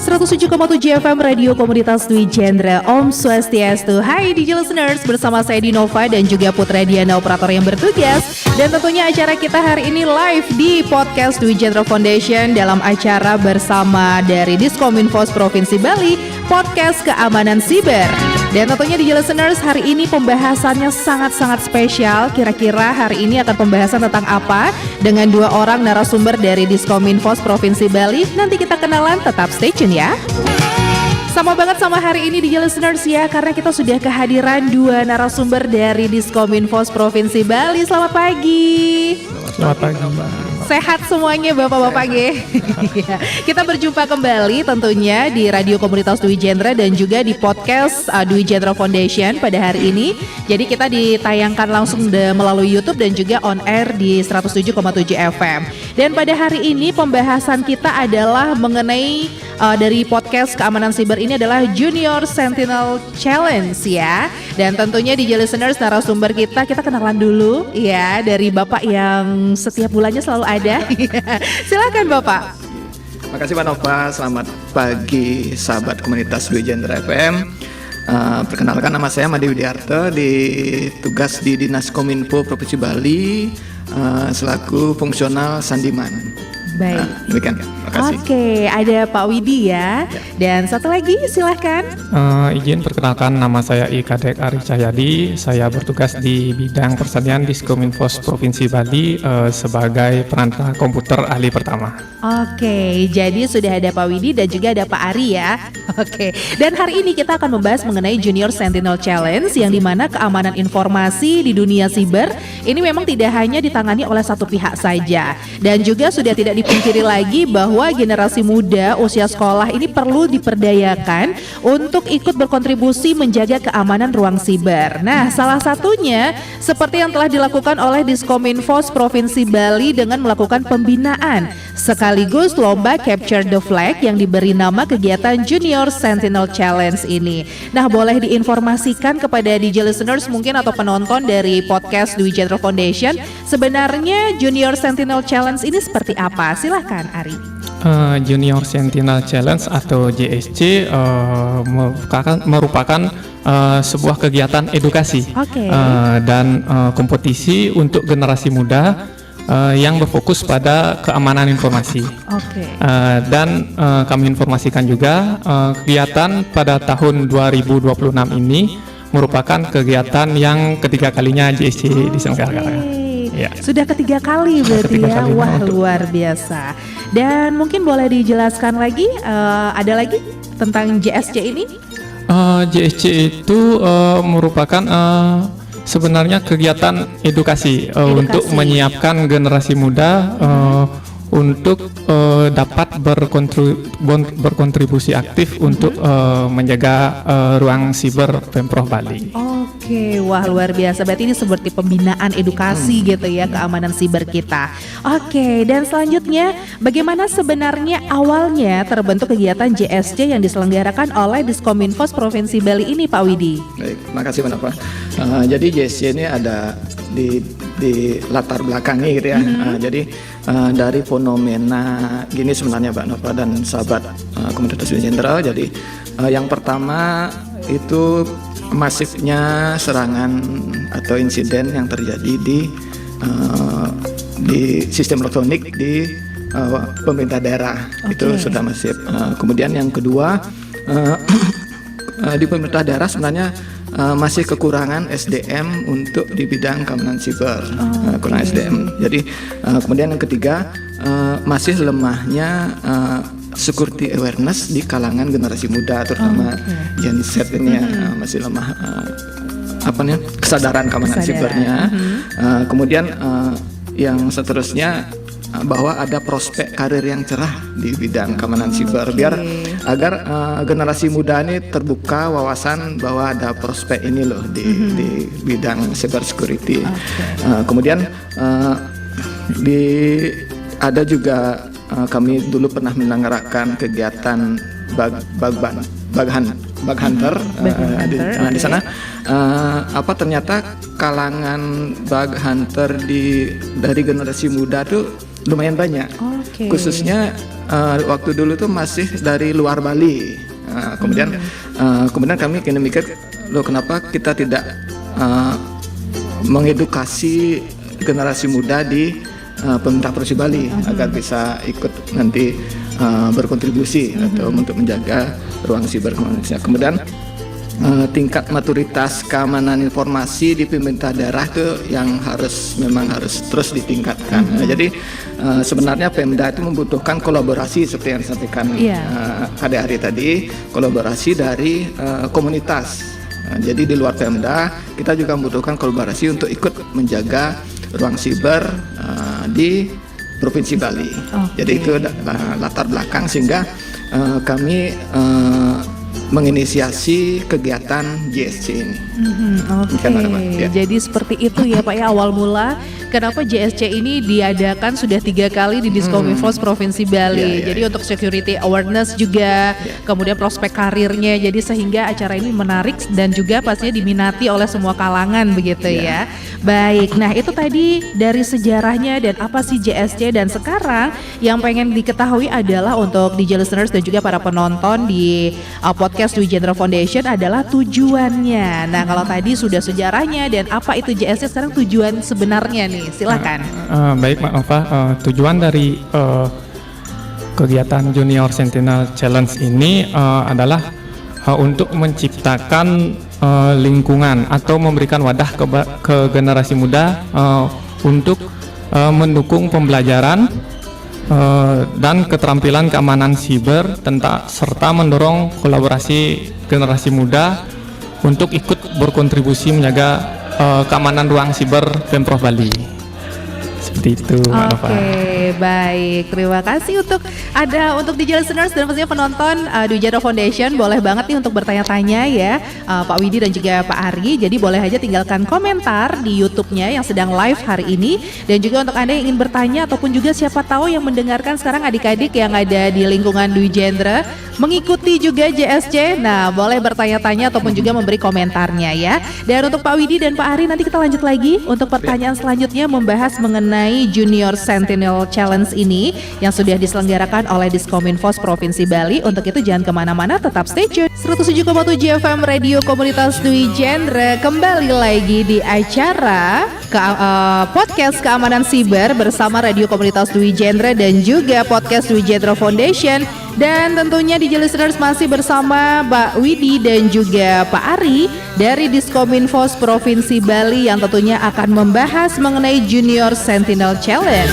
107,7 FM Radio Komunitas Dwi Jendra. Om Swastiastu. Hai DJ listeners, bersama saya Dinova dan juga Putra Diana, operator yang bertugas. Dan tentunya acara kita hari ini live di podcast Dwi Jendra Foundation dalam acara bersama dari Diskominfos Provinsi Bali, Podcast Keamanan Siber. Dan tentunya DJ listeners, hari ini pembahasannya sangat-sangat spesial. Kira-kira hari ini akan pembahasan tentang apa? Dengan dua orang narasumber dari Diskominfos Provinsi Bali. Nanti kita kenalan, tetap stay tune ya. Sama banget sama hari ini DJ listeners ya, karena kita sudah kehadiran dua narasumber dari Diskominfos Provinsi Bali. Selamat pagi. Selamat pagi. Sehat semuanya bapak-bapak G. Kita berjumpa kembali tentunya di Radio Komunitas Dwi Jendra dan juga di podcast Dwi Jendra Foundation pada hari ini. Jadi kita ditayangkan langsung melalui YouTube dan juga on air di 107,7 FM. Dan pada hari ini pembahasan kita adalah mengenai dari podcast keamanan siber ini adalah Junior Sentinel Challenge ya. Dan tentunya DJ listeners, narasumber kita kenalan dulu ya, dari Bapak yang setiap bulannya selalu ada. Silakan Bapak. Makasih Mbak Nova, selamat pagi sahabat komunitas Dwi Jendra FM. Perkenalkan, nama saya Made Widiarto, tugas di Dinas Kominfo Provinsi Bali selaku fungsional sandiman. Baik. Demikian. Makasih. Oke, ada Pak Widi ya. Dan satu lagi silahkan. Izin perkenalkan, nama saya Ikadek Ari Cahyadi. Saya bertugas di bidang persalinan Diskominfos Provinsi Bali sebagai perantara komputer ahli pertama. Oke, jadi sudah ada Pak Widi dan juga ada Pak Ari ya. Oke, dan hari ini kita akan membahas mengenai Junior Sentinel Challenge, yang dimana keamanan informasi di dunia siber ini memang tidak hanya ditangani oleh satu pihak saja. Dan juga sudah tidak dipungkiri lagi bahwa generasi muda usia sekolah ini perlu diperdayakan untuk ikut berkontribusi menjaga keamanan ruang siber. Nah, salah satunya seperti yang telah dilakukan oleh Diskominfos Provinsi Bali dengan melakukan pembinaan sekaligus lomba Capture the Flag yang diberi nama kegiatan Junior Sentinel Challenge ini. Nah, boleh diinformasikan kepada DJ listeners mungkin atau penonton dari podcast Dwi Jendra Foundation, sebenarnya Junior Sentinel Challenge ini seperti apa? Silahkan Ari. Junior Sentinel Challenge atau JSC merupakan sebuah kegiatan edukasi dan kompetisi untuk generasi muda yang berfokus pada keamanan informasi. Dan kami informasikan juga kegiatan pada tahun 2026 ini merupakan kegiatan yang ketiga kalinya JSC diselenggarakan. Ya. Sudah ketiga kali berarti ya. Wah, luar biasa. Dan mungkin boleh dijelaskan lagi, ada lagi tentang JSC ini? JSC itu merupakan sebenarnya kegiatan edukasi untuk menyiapkan generasi muda untuk dapat berkontribusi aktif untuk menjaga ruang siber Pemprov Bali. Oke, wah luar biasa. Berarti ini seperti pembinaan edukasi gitu ya, keamanan siber kita. Oke, dan selanjutnya bagaimana sebenarnya awalnya terbentuk kegiatan JSC yang diselenggarakan oleh Diskominfos Provinsi Bali ini, Pak Widi? Baik, makasih Mbak Nova. Jadi JSC ini ada di latar belakangnya gitu ya. Jadi dari fenomena gini sebenarnya Mbak Nova dan sahabat komunitas Dwi Jendra. Jadi yang pertama itu masifnya serangan atau insiden yang terjadi di sistem elektronik di pemerintah daerah. Itu sudah masif. Kemudian yang kedua, di pemerintah daerah sebenarnya masih kekurangan SDM untuk di bidang keamanan siber, kurang SDM. Jadi kemudian yang ketiga, masih lemahnya security awareness di kalangan generasi muda, terutama Gen Z ini masih lemah kesadaran keamanan sibernya. Kemudian yang seterusnya, bahwa ada prospek karir yang cerah di bidang keamanan siber, biar agar generasi muda ini terbuka wawasan bahwa ada prospek ini loh di bidang cyber security. Kemudian ada juga kami dulu pernah menyelenggarakan kegiatan bug hunter di sana. Ternyata kalangan bug hunter dari generasi muda tuh lumayan banyak, khususnya waktu dulu tuh masih dari luar Bali. Kemudian kami kini mikir, loh kenapa kita tidak mengedukasi generasi muda di pemerintah Provinsi Bali agar bisa ikut nanti berkontribusi atau untuk menjaga ruang siber Indonesia. Kemudian tingkat maturitas keamanan informasi di pemerintah daerah itu yang memang harus terus ditingkatkan. Jadi sebenarnya Pemda itu membutuhkan kolaborasi seperti yang disampaikan Kadek Ari tadi, kolaborasi dari komunitas. Jadi di luar Pemda kita juga membutuhkan kolaborasi untuk ikut menjaga ruang siber di Provinsi Bali. Jadi itu latar belakang sehingga kami menginisiasi kegiatan JSC ini. Jadi seperti itu ya Pak ya awal mula kenapa JSC ini diadakan sudah 3 kali di Diskominfos Provinsi Bali. Jadi untuk security awareness juga, kemudian prospek karirnya. Jadi sehingga acara ini menarik dan juga pastinya diminati oleh semua kalangan begitu ya. Baik, nah itu tadi dari sejarahnya dan apa sih JSC, dan sekarang yang pengen diketahui adalah untuk DJ listeners dan juga para penonton di podcast Dwi Jendra Foundation adalah tujuannya. Nah kalau tadi sudah sejarahnya dan apa itu JSC, sekarang tujuan sebenarnya nih, silakan. Baik Mbak Nova, tujuan dari kegiatan Junior Sentinel Challenge ini adalah untuk menciptakan lingkungan atau memberikan wadah ke generasi muda untuk mendukung pembelajaran dan keterampilan keamanan siber serta mendorong kolaborasi generasi muda untuk ikut berkontribusi menjaga keamanan ruang siber Pemprov Bali. Seperti itu, Mbak Nova. Baik, terima kasih untuk DJ listeners dan pastinya penonton Dwi Jendra Foundation. Boleh banget nih untuk bertanya-tanya ya Pak Widi dan juga Pak Ari. Jadi boleh aja tinggalkan komentar di YouTube-nya yang sedang live hari ini. Dan juga untuk Anda yang ingin bertanya ataupun juga siapa tahu yang mendengarkan sekarang adik-adik yang ada di lingkungan Dwi Jendra mengikuti juga JSC. Nah, boleh bertanya-tanya ataupun juga memberi komentarnya ya. Dan untuk Pak Widi dan Pak Ari nanti kita lanjut lagi untuk pertanyaan selanjutnya membahas mengenai Junior Sentinel Challenge ini yang sudah diselenggarakan oleh Diskominfos Provinsi Bali. Untuk itu jangan kemana-mana, tetap stay tune. 107,7 FM Radio Komunitas Dwi Jendra kembali lagi di acara podcast Keamanan Siber bersama Radio Komunitas Dwi Jendra dan juga podcast Dwi Jendra Foundation. Dan tentunya DJ listeners masih bersama Pak Widi dan juga Pak Ari dari Diskominfos Provinsi Bali yang tentunya akan membahas mengenai Junior Sentinel Challenge.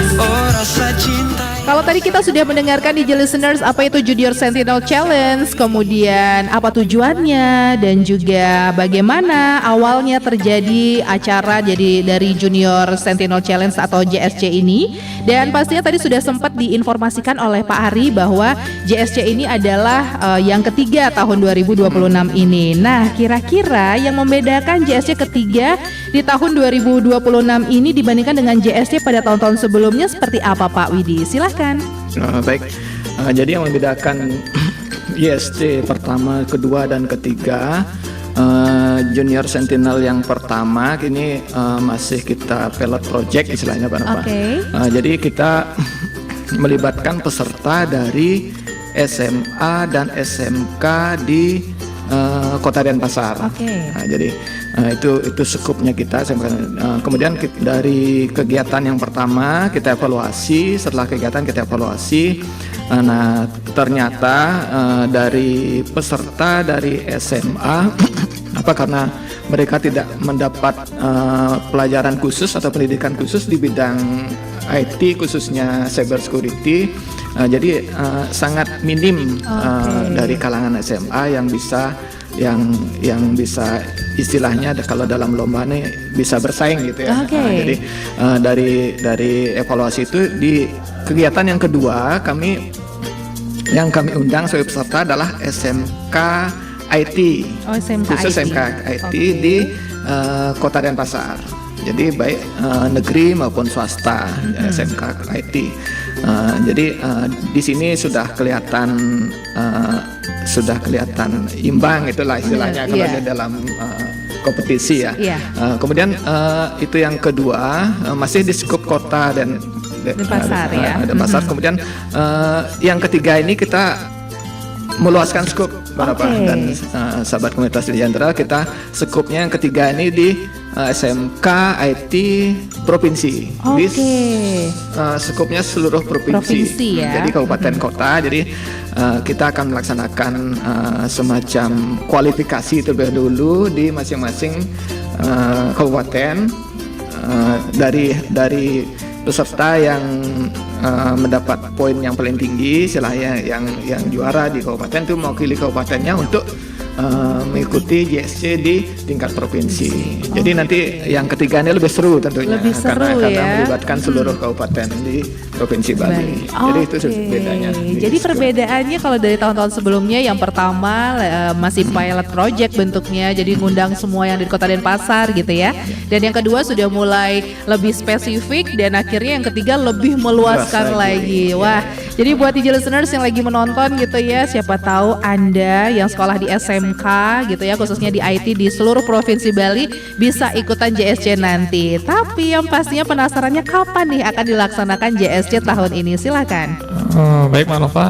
Kalau tadi kita sudah mendengarkan DJ listeners apa itu Junior Sentinel Challenge, kemudian apa tujuannya dan juga bagaimana awalnya terjadi acara jadi dari Junior Sentinel Challenge atau JSC ini. Dan pastinya tadi sudah sempat diinformasikan oleh Pak Ari bahwa JSC ini adalah yang ketiga tahun 2026 ini. Nah, kira-kira yang membedakan JSC ketiga di tahun 2026 ini dibandingkan dengan JSC pada tahun-tahun sebelumnya seperti apa Pak Widi? Silakan. Baik, jadi yang membedakan JSC pertama, kedua, dan ketiga, Junior Sentinel yang pertama ini masih kita pilot project istilahnya Pak Nova. Jadi kita melibatkan peserta dari SMA dan SMK di Kota Denpasar. Nah, jadi itu skupnya kita. Kemudian dari kegiatan yang pertama kita evaluasi. Setelah kegiatan kita evaluasi. Nah, ternyata dari peserta dari SMA karena mereka tidak mendapat pelajaran khusus atau pendidikan khusus di bidang IT khususnya cyber security, jadi sangat minim dari kalangan SMA yang bisa istilahnya kalau dalam lomba ini bisa bersaing gitu ya. Jadi dari evaluasi itu di kegiatan yang kedua yang kami undang sebagai peserta adalah SMK IT, khusus SMK IT di Kota Denpasar. Jadi baik negeri maupun swasta SMK IT. Jadi di sini sudah kelihatan imbang itulah istilahnya kalau di dalam kompetisi ya. Kemudian itu yang kedua masih di skup kota Denpasar ya. Denpasar. Kemudian yang ketiga ini kita meluaskan skop Bapak dan sahabat komunitas Dijantra, kita skopnya yang ketiga ini di SMK IT provinsi. Di skopnya seluruh provinsi ya. Jadi kabupaten kota. Jadi kita akan melaksanakan semacam kualifikasi terlebih dulu di masing-masing kabupaten dari peserta yang mendapat poin yang paling tinggi, istilahnya yang juara di kabupaten itu mewakili kabupatennya untuk mengikuti JSC di tingkat provinsi. Jadi nanti yang ketiga ini lebih seru tentunya, karena melibatkan seluruh kabupaten di provinsi Bali. Jadi itu bedanya. Jadi perbedaannya kalau dari tahun-tahun sebelumnya, yang pertama masih pilot project bentuknya, jadi ngundang semua yang di Kota Denpasar gitu ya. Dan yang kedua sudah mulai lebih spesifik, dan akhirnya yang ketiga lebih meluaskan lagi. Wah, jadi buat DJ listeners yang lagi menonton gitu ya, siapa tahu Anda yang sekolah di SMK gitu ya, khususnya di IT di seluruh provinsi Bali bisa ikutan JSC nanti. Tapi yang pastinya penasarannya kapan nih akan dilaksanakan JSC tahun ini? Silakan. Baik Mbak Nova,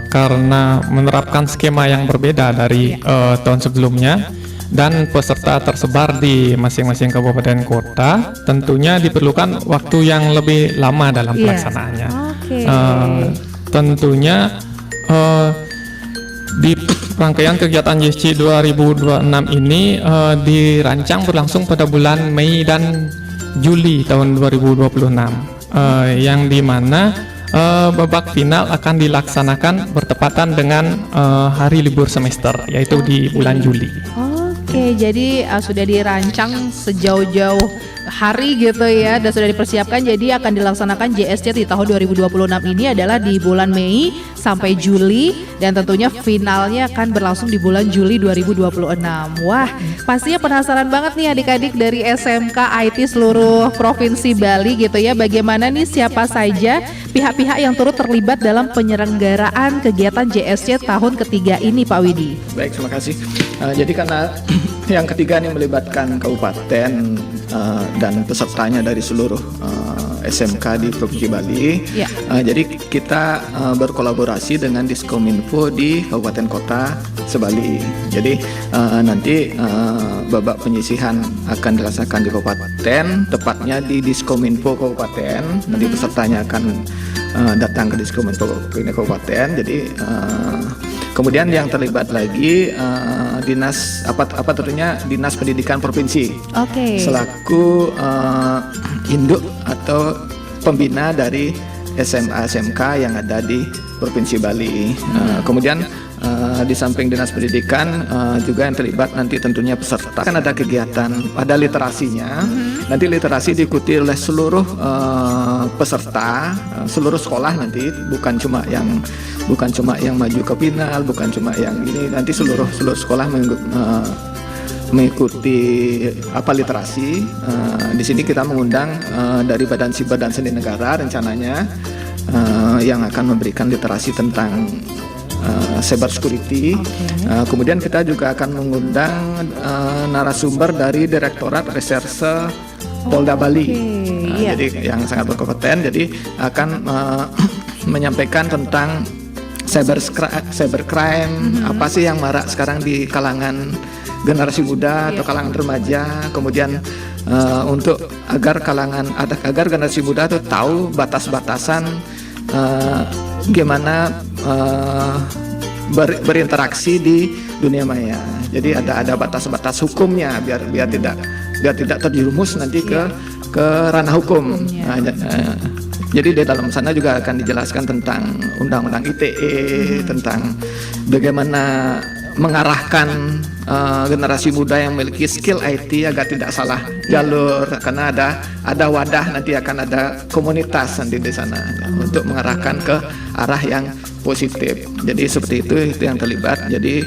karena menerapkan skema yang berbeda dari tahun sebelumnya dan peserta tersebar di masing-masing kabupaten kota, tentunya diperlukan waktu yang lebih lama dalam pelaksanaannya. Tentunya di rangkaian kegiatan JSC 2026 ini dirancang berlangsung pada bulan Mei dan Juli tahun 2026, yang dimana babak final akan dilaksanakan bertepatan dengan hari libur semester, yaitu di bulan Juli. Jadi sudah dirancang sejauh-jauh hari gitu ya, dan sudah dipersiapkan. Jadi akan dilaksanakan JSC di tahun 2026 ini adalah di bulan Mei sampai Juli, dan tentunya finalnya akan berlangsung di bulan Juli 2026. Wah, pastinya penasaran banget nih adik-adik dari SMK IT seluruh provinsi Bali gitu ya, bagaimana nih, siapa saja pihak-pihak yang turut terlibat dalam penyelenggaraan kegiatan JSC tahun ketiga ini, Pak Widi. Baik, terima kasih. Jadi karena yang ketiga ini melibatkan kabupaten dan pesertanya dari seluruh SMK di Provinsi Bali. Jadi kita berkolaborasi dengan Diskominfo di Kabupaten Kota Sebali. Jadi nanti babak penyisihan akan dirasakan di kabupaten, tepatnya di Diskominfo Kabupaten. Nanti pesertanya akan datang ke Diskominfo Kabupaten. Jadi kemudian yang terlibat lagi dinas tentunya Dinas Pendidikan Provinsi selaku induk atau pembina dari SMA SMK yang ada di Provinsi Bali. Kemudian di samping Dinas Pendidikan juga yang terlibat nanti tentunya peserta, kan ada kegiatan, ada literasinya. Nanti literasi diikuti oleh seluruh peserta, seluruh sekolah nanti, bukan cuma yang maju ke final, bukan cuma yang ini, nanti seluruh sekolah mengikuti literasi. Di sini kita mengundang dari Badan Seni Negara rencananya yang akan memberikan literasi tentang cyber security. Kemudian kita juga akan mengundang narasumber dari Direktorat Reserse Polda Bali. Jadi yang sangat berkompeten, jadi akan menyampaikan tentang cybercrime, apa sih yang marak sekarang di kalangan generasi muda atau kalangan remaja. Kemudian untuk agar generasi muda itu tahu batas-batasan gimana berinteraksi di dunia maya. Jadi ada batas-batas hukumnya biar tidak terjerumus nanti ke ranah hukum. Jadi di dalam sana juga akan dijelaskan tentang undang-undang ITE, tentang bagaimana mengarahkan generasi muda yang memiliki skill IT agar tidak salah jalur, karena ada wadah, nanti akan ada komunitas nanti di sana untuk mengarahkan ke arah yang positif. Jadi seperti itu yang terlibat. Jadi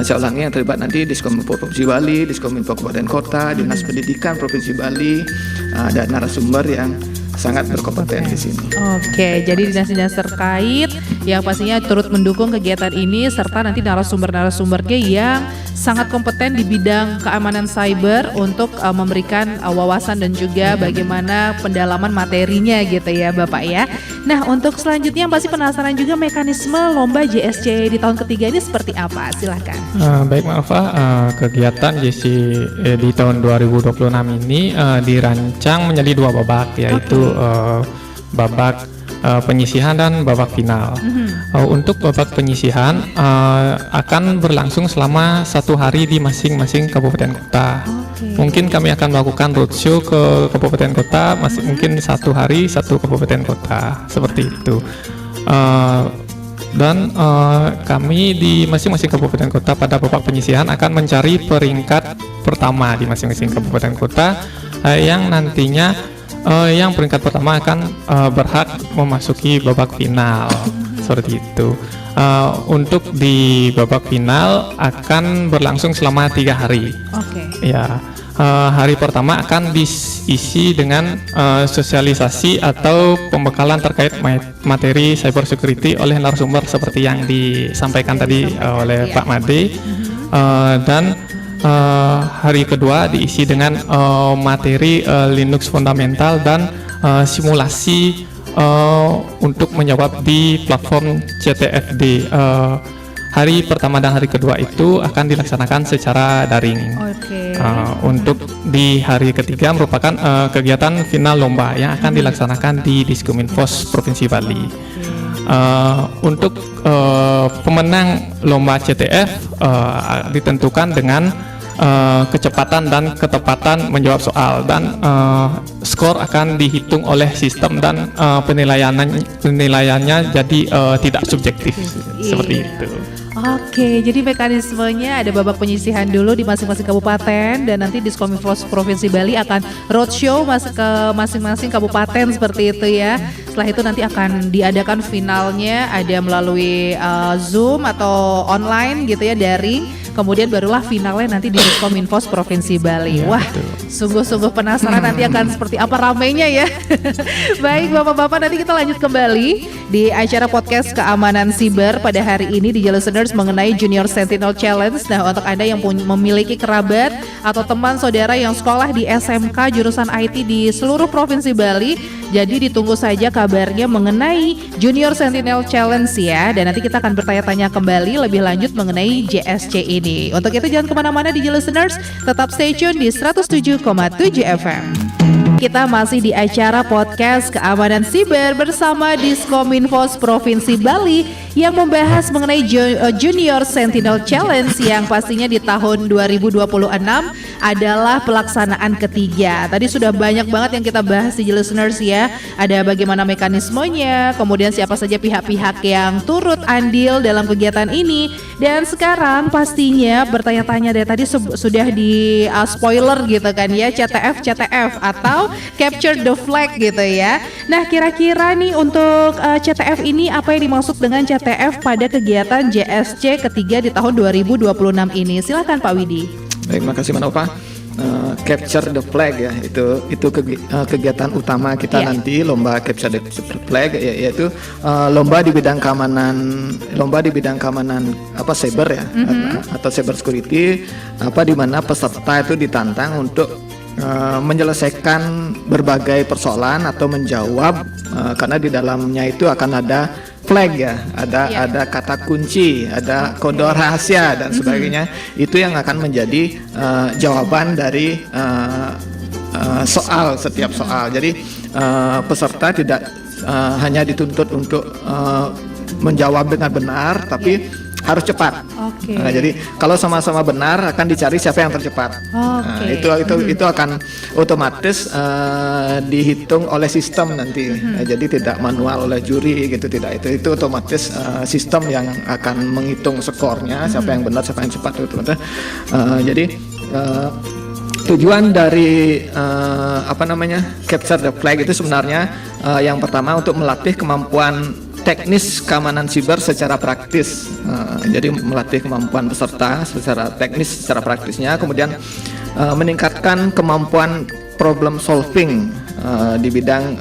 saya ulangi, yang terlibat nanti Diskominfo Provinsi Bali, Diskominfo Kabupaten Kota, Dinas Pendidikan Provinsi Bali, ada narasumber yang sangat berkompeten di sini. Jadi dinas-dinas terkait yang pastinya turut mendukung kegiatan ini serta nanti narasumber-narasumbernya yang sangat kompeten di bidang keamanan cyber untuk memberikan wawasan dan juga bagaimana pendalaman materinya gitu ya Bapak ya. Nah, untuk selanjutnya pasti penasaran juga mekanisme lomba JSC di tahun ketiga ini seperti apa? Silahkan. Baik Mbak Alfa, kegiatan JSC di tahun 2026 ini dirancang menjadi 2 babak, yaitu babak penyisihan dan babak final. Untuk babak penyisihan akan berlangsung selama 1 hari di masing-masing kabupaten kota. Mungkin kami akan melakukan roadshow ke kabupaten kota, mungkin 1 hari 1 kabupaten kota, seperti itu. Dan kami di masing-masing kabupaten kota pada babak penyisihan akan mencari peringkat pertama di masing-masing kabupaten kota yang nantinya yang peringkat pertama akan berhak memasuki babak final, seperti itu. Untuk di babak final akan berlangsung selama 3 hari. Ya, hari pertama akan diisi dengan sosialisasi atau pembekalan terkait materi cyber security oleh narasumber seperti yang disampaikan tadi oleh Pak Made, dan hari kedua diisi dengan materi Linux fundamental dan simulasi untuk menjawab di platform CTFD. Hari pertama dan hari kedua itu akan dilaksanakan secara daring. Untuk di hari ketiga merupakan kegiatan final lomba yang akan dilaksanakan di Diskominfos Provinsi Bali. Untuk pemenang lomba CTF ditentukan dengan kecepatan dan ketepatan menjawab soal, dan skor akan dihitung oleh sistem dan penilaiannya jadi tidak subjektif, seperti itu. Jadi mekanismenya ada babak penyisihan dulu di masing-masing kabupaten dan nanti Diskominfos Provinsi Bali akan roadshow ke masing-masing kabupaten seperti itu ya. Setelah itu nanti akan diadakan finalnya, ada melalui Zoom atau online gitu ya, daring. Kemudian barulah finalnya nanti di Diskominfos Provinsi Bali. Wah, sungguh-sungguh penasaran nanti akan seperti apa ramainya ya. Baik Bapak-Bapak, nanti kita lanjut kembali di acara podcast keamanan siber pada hari ini di listeners mengenai Junior Sentinel Challenge. Nah, untuk Anda yang memiliki kerabat atau teman saudara yang sekolah di SMK jurusan IT di seluruh Provinsi Bali, jadi ditunggu saja kabarnya mengenai Junior Sentinel Challenge ya. Dan nanti kita akan bertanya-tanya kembali lebih lanjut mengenai JSC ini. Untuk itu jangan kemana-mana di listeners, tetap stay tune di 107,7 FM. Kita masih di acara podcast keamanan siber bersama Diskominfos Provinsi Bali yang membahas mengenai Junior Sentinel Challenge yang pastinya di tahun 2026 adalah pelaksanaan ketiga. Tadi sudah banyak banget yang kita bahas di listeners ya. Ada bagaimana mekanismenya, kemudian siapa saja pihak-pihak yang turut andil dalam kegiatan ini. Dan sekarang pastinya bertanya-tanya dari tadi sudah di spoiler gitu kan ya, CTF atau Capture the Flag gitu ya. Nah, kira-kira nih untuk CTF ini apa yang dimaksud dengan CTF pada kegiatan JSC ketiga di tahun 2026 ini? Silakan Pak Widi. Baik, makasih Manova. Capture the Flag ya, itu kegiatan utama kita nanti, lomba Capture the Flag yaitu lomba di bidang keamanan cyber ya, atau cyber security, di mana peserta itu ditantang untuk menyelesaikan berbagai persoalan atau menjawab, karena di dalamnya itu akan ada flag ya, ada kata kunci, ada kode rahasia dan sebagainya. Itu yang akan menjadi jawaban dari setiap soal. Jadi peserta tidak hanya dituntut untuk menjawab dengan benar, tapi harus cepat. Nah, jadi kalau sama-sama benar akan dicari siapa yang tercepat. Itu akan otomatis dihitung oleh sistem nanti. Jadi tidak manual oleh juri gitu, tidak. Itu otomatis sistem yang akan menghitung skornya, siapa yang benar, siapa yang cepat gitu. Jadi tujuan dari Capture the Flag itu sebenarnya yang pertama untuk melatih kemampuan teknis keamanan siber secara praktis. Jadi melatih kemampuan peserta secara teknis, secara praktisnya, kemudian meningkatkan kemampuan problem solving di bidang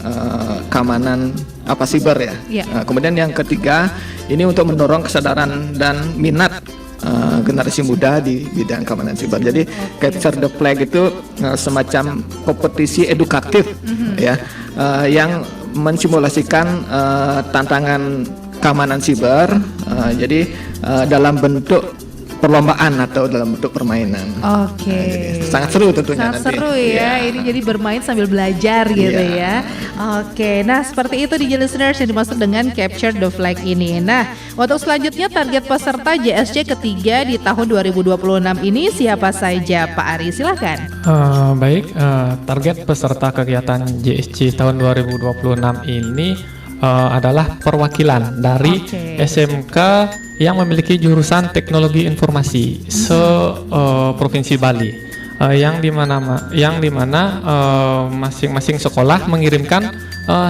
keamanan apa siber ya. Iya. Kemudian yang ketiga ini untuk mendorong kesadaran dan minat generasi muda di bidang keamanan siber. Jadi Capture the Flag itu semacam kompetisi edukatif ya, yang mensimulasikan tantangan keamanan siber. Jadi dalam bentuk perlombaan atau dalam bentuk permainan. Oke. Sangat seru tentunya Sangat nanti. seru ya. Ini jadi bermain sambil belajar gitu Iya. ya. Oke. Nah, seperti itu di listeners yang dimaksud dengan Capture the Flag ini. Nah, untuk selanjutnya target peserta JSC ketiga di tahun 2026 ini siapa saja, Pak Ari? Silakan. Baik, target peserta kegiatan JSC tahun 2026 ini adalah perwakilan dari Oke. SMK yang memiliki jurusan teknologi informasi se-provinsi Bali, yang dimana masing-masing sekolah mengirimkan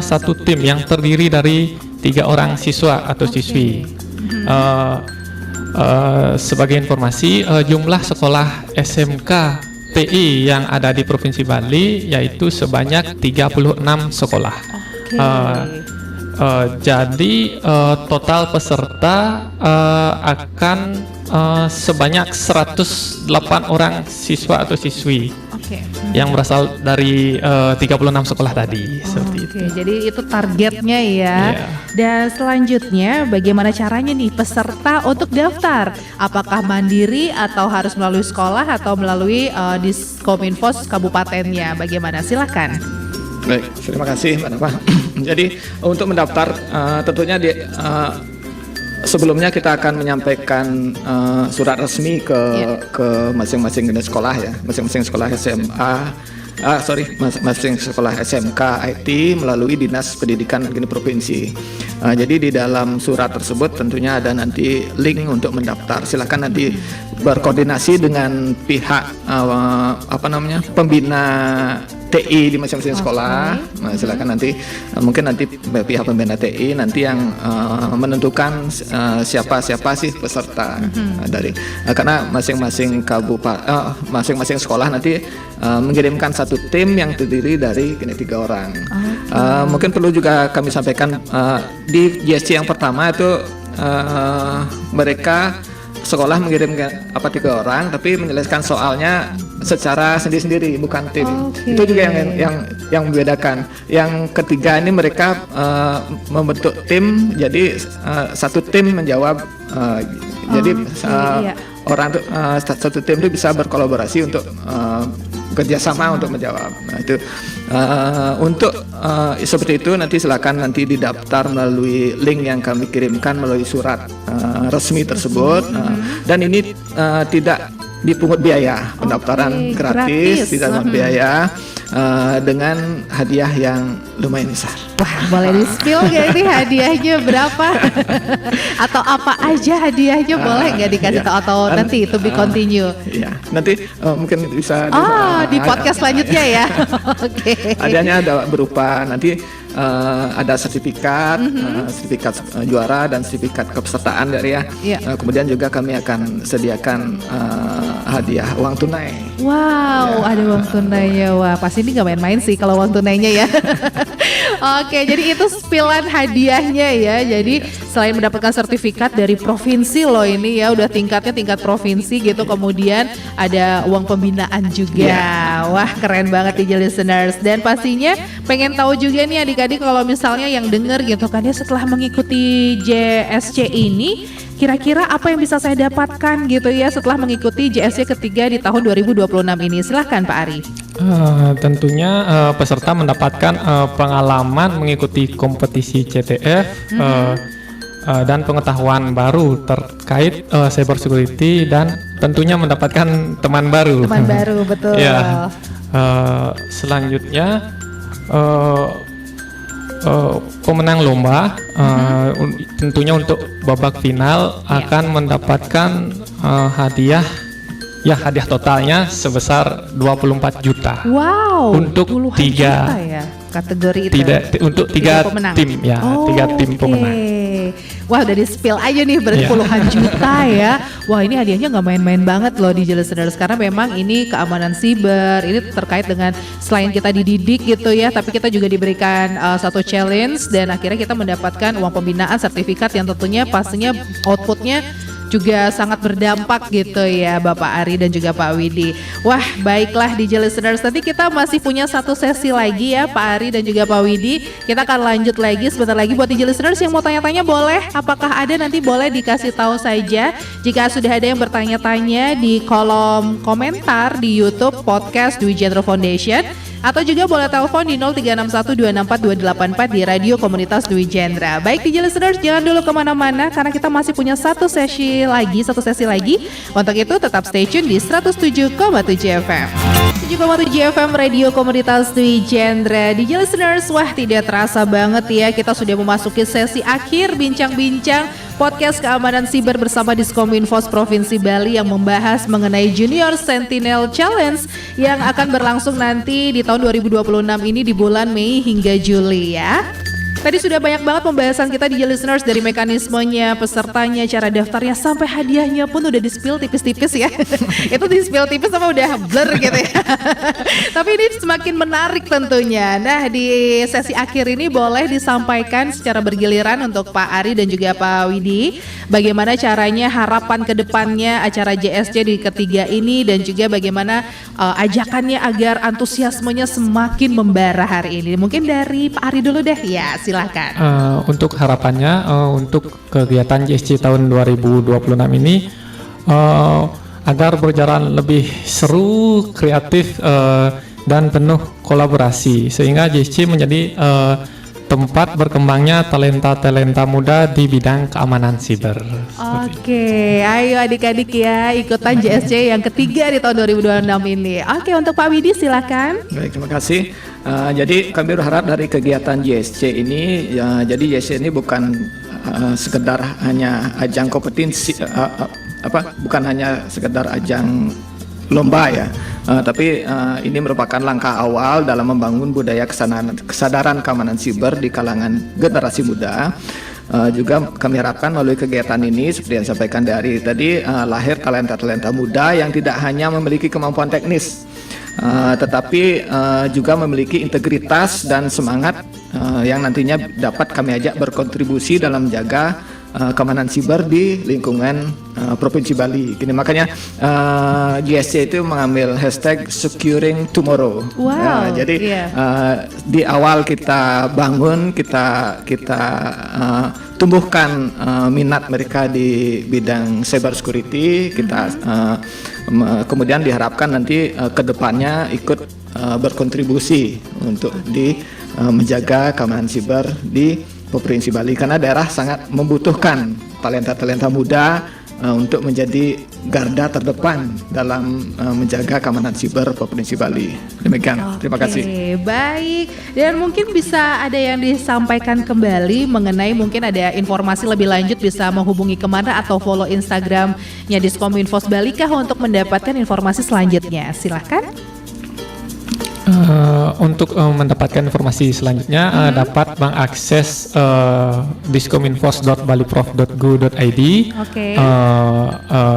satu tim yang terdiri dari 3 orang siswa atau siswi. Sebagai informasi, jumlah sekolah SMK TI yang ada di Provinsi Bali yaitu sebanyak 36 sekolah. Jadi total peserta akan sebanyak 108 orang siswa atau siswi Oke. yang berasal dari 36 sekolah tadi. Seperti itu. Oke, jadi itu targetnya ya. Iya. Dan selanjutnya bagaimana caranya nih peserta untuk daftar? Apakah mandiri atau harus melalui sekolah atau melalui Diskominfo kabupatennya? Bagaimana? Silakan. Baik, terima kasih Mbak Nova. Jadi untuk mendaftar tentunya sebelumnya kita akan menyampaikan surat resmi ke masing-masing jenis sekolah ya, masing-masing sekolah masing-masing sekolah SMK IT melalui Dinas Pendidikan Negeri Provinsi. Jadi di dalam surat tersebut tentunya ada nanti link untuk mendaftar. Silakan nanti berkoordinasi dengan pihak pembina TI di masing-masing sekolah. Nah, silakan nanti mungkin nanti pihak pembina TI nanti yang menentukan siapa sih peserta dari karena masing-masing masing-masing sekolah nanti mengirimkan satu tim yang terdiri dari 3 orang. Mungkin perlu juga kami sampaikan di JSC yang pertama itu mereka sekolah mengirimkan 3 orang tapi menyelesaikan soalnya secara sendiri-sendiri bukan tim. Oke. Itu juga yang membedakan. Yang ketiga ini mereka membentuk tim, jadi satu tim menjawab. Jadi iya. orang tuh satu tim itu bisa berkolaborasi untuk kerjasama untuk menjawab. Nah itu untuk seperti itu nanti silakan nanti didaftar melalui link yang kami kirimkan melalui surat resmi tersebut. Dan ini tidak dipungut biaya, pendaftaran gratis, tidak dipungut biaya, dengan hadiah yang lumayan besar. Wah, boleh di-spill nggak ini hadiahnya berapa? Atau apa aja hadiahnya boleh nggak dikasih Iya. tahu atau nanti to be continue? Iya, nanti mungkin bisa di podcast selanjutnya ya. Oke. hadiahnya ada berupa nanti ada sertifikat, sertifikat juara dan sertifikat kepesertaan dari ya. Iya. Kemudian juga kami akan sediakan hadiah uang tunai. Wow, ada uang tunainya. Wah, pasti ini nggak main-main sih kalau uang tunainya ya. Oke, jadi itu spillan hadiahnya ya. Jadi selain mendapatkan sertifikat dari provinsi loh ini ya, udah tingkat provinsi gitu. Kemudian ada uang pembinaan juga. Wah, keren banget nih listeners. Dan pastinya pengen tahu juga nih adik-adik kalau misalnya yang denger gitu kan ya, setelah mengikuti JSC ini kira-kira apa yang bisa saya dapatkan gitu ya setelah mengikuti JSC ketiga di tahun 2026 ini. Silahkan Pak Ari. Tentunya peserta mendapatkan pengalaman mengikuti kompetisi CTF dan pengetahuan baru terkait cyber security dan tentunya mendapatkan teman baru. Teman baru, betul. Ya. Selanjutnya pemenang lomba tentunya untuk babak final akan mendapatkan hadiah totalnya sebesar 24 juta. Wow. Untuk 20-an 3 juta ya kategori itu. untuk 3 pemenang. tim ya, 3 tim pemenang. Wah udah di spill aja nih berarti puluhan juta ya. Wah ini hadiahnya nggak main-main banget loh DJ listeners, karena memang ini keamanan siber, ini terkait dengan selain kita dididik gitu ya, tapi kita juga diberikan satu challenge dan akhirnya kita mendapatkan uang pembinaan, sertifikat yang tentunya pastinya outputnya juga sangat berdampak gitu ya Bapak Ari dan juga Pak Widi. Wah baiklah DJ listeners, nanti kita masih punya satu sesi lagi ya Pak Ari dan juga Pak Widi. Kita akan lanjut lagi sebentar lagi. Buat DJ listeners yang mau tanya-tanya boleh, apakah ada nanti boleh dikasih tahu saja. Jika sudah ada yang bertanya-tanya di kolom komentar di YouTube podcast Dwi Jendro Foundation, atau juga boleh telepon di 0361264284 di Radio Komunitas Dwi Jendra. Baik DJ listeners, jangan dulu kemana-mana karena kita masih punya satu sesi lagi. Untuk itu tetap stay tune di 107,7 FM. 7,7 FM Radio Komunitas Dwi Jendra. DJ listeners, wah tidak terasa banget ya, kita sudah memasuki sesi akhir bincang-bincang podcast keamanan siber bersama Diskominfos Provinsi Bali yang membahas mengenai Junior Sentinel Challenge yang akan berlangsung nanti di tahun 2026 ini di bulan Mei hingga Juli ya. Tadi sudah banyak banget pembahasan kita di listeners, dari mekanismenya, pesertanya, cara daftarnya, sampai hadiahnya pun udah di-spill tipis-tipis ya. Itu di-spill tipis sama udah blur gitu ya. Tapi ini semakin menarik tentunya. Nah di sesi akhir ini boleh disampaikan secara bergiliran untuk Pak Ari dan juga Pak Widi, bagaimana caranya, harapan ke depannya acara JSC di ketiga ini, dan juga bagaimana ajakannya agar antusiasmenya semakin membara hari ini. Mungkin dari Pak Ari dulu deh ya, silahkan. Untuk harapannya untuk kegiatan JSC tahun 2026 ini agar berjalan lebih seru, kreatif dan penuh kolaborasi, sehingga JSC menjadi tempat berkembangnya talenta-talenta muda di bidang keamanan siber. Oke, ayo adik-adik ya ikutan JSC yang ketiga di tahun 2026 ini. Oke, untuk Pak Widi silakan. Baik, terima kasih. Jadi kami berharap dari kegiatan JSC ini, jadi JSC ini bukan sekedar hanya ajang kompetensi, bukan hanya sekedar ajang lomba ya, tapi ini merupakan langkah awal dalam membangun budaya kesadaran keamanan siber di kalangan generasi muda. Juga kami harapkan melalui kegiatan ini, seperti yang disampaikan dari tadi, lahir talenta-talenta muda yang tidak hanya memiliki kemampuan teknis, tetapi juga memiliki integritas dan semangat yang nantinya dapat kami ajak berkontribusi dalam menjaga keamanan siber di lingkungan Provinsi Bali. Gini, makanya GSC itu mengambil hashtag Securing Tomorrow. Wow, jadi di awal kita bangun, kita tumbuhkan minat mereka di bidang cyber security. Kita kemudian diharapkan nanti ke depannya ikut berkontribusi untuk menjaga keamanan siber di Provinsi Bali, karena daerah sangat membutuhkan talenta-talenta muda untuk menjadi garda terdepan dalam menjaga keamanan siber Provinsi Bali. Demikian, terima kasih. Baik, dan mungkin bisa ada yang disampaikan kembali mengenai, mungkin ada informasi lebih lanjut, bisa menghubungi kemana atau follow Instagramnya Diskominfos Bali kah untuk mendapatkan informasi selanjutnya? Silahkan. Untuk mendapatkan informasi selanjutnya dapat mengakses diskominfos.baliprof.go.id,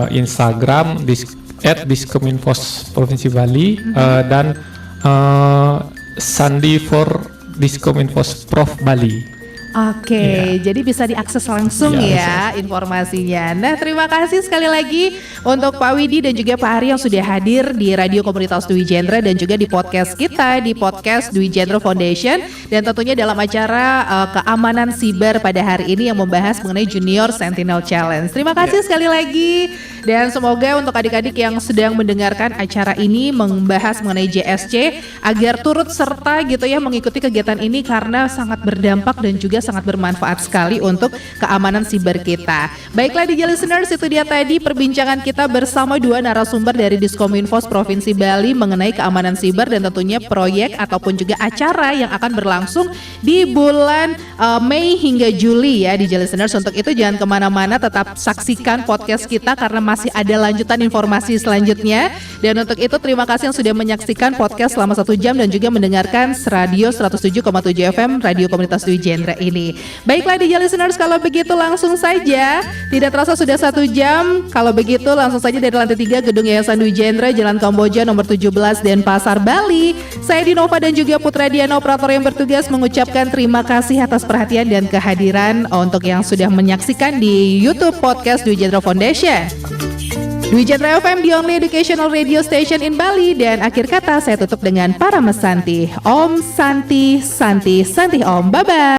Instagram @diskominfos Provinsi Bali, dan Sandi for Diskominfos Prof Bali. Oke, jadi bisa diakses langsung ya informasinya. Nah, terima kasih sekali lagi untuk Pak Widi dan juga Pak Ari yang sudah hadir di Radio Komunitas Dwi Jendra dan juga di podcast kita, di podcast Dwi Jendra Foundation, dan tentunya dalam acara keamanan siber pada hari ini yang membahas mengenai Junior Sentinel Challenge. Terima kasih sekali lagi, dan semoga untuk adik-adik yang sedang mendengarkan acara ini membahas mengenai JSC agar turut serta gitu ya mengikuti kegiatan ini, karena sangat berdampak dan juga sangat bermanfaat sekali untuk keamanan siber kita. Baiklah DJ listeners, itu dia tadi perbincangan kita bersama dua narasumber dari Diskominfos Provinsi Bali mengenai keamanan siber dan tentunya proyek ataupun juga acara yang akan berlangsung di bulan Mei hingga Juli ya DJ listeners. Untuk itu jangan kemana-mana, tetap saksikan podcast kita karena masih ada lanjutan informasi selanjutnya. Dan untuk itu terima kasih yang sudah menyaksikan podcast selama 1 jam dan juga mendengarkan Radio 107,7 FM Radio Komunitas Dwi Jendra ini. ini. Baiklah DJ listeners, kalau begitu langsung saja, tidak terasa sudah 1 jam. Kalau begitu langsung saja dari lantai 3 Gedung Yayasan Dwi Jendra, Jalan Kamboja nomor 17 Denpasar, Bali. Saya Dinova dan juga Putra Diana, operator yang bertugas, mengucapkan terima kasih atas perhatian dan kehadiran untuk yang sudah menyaksikan di YouTube podcast Dwi Jendra Foundation. Dwi Jendra FM, the only educational radio station in Bali. Dan akhir kata saya tutup dengan para mesanti. Om Santi Santi Santi Om. Bye-bye.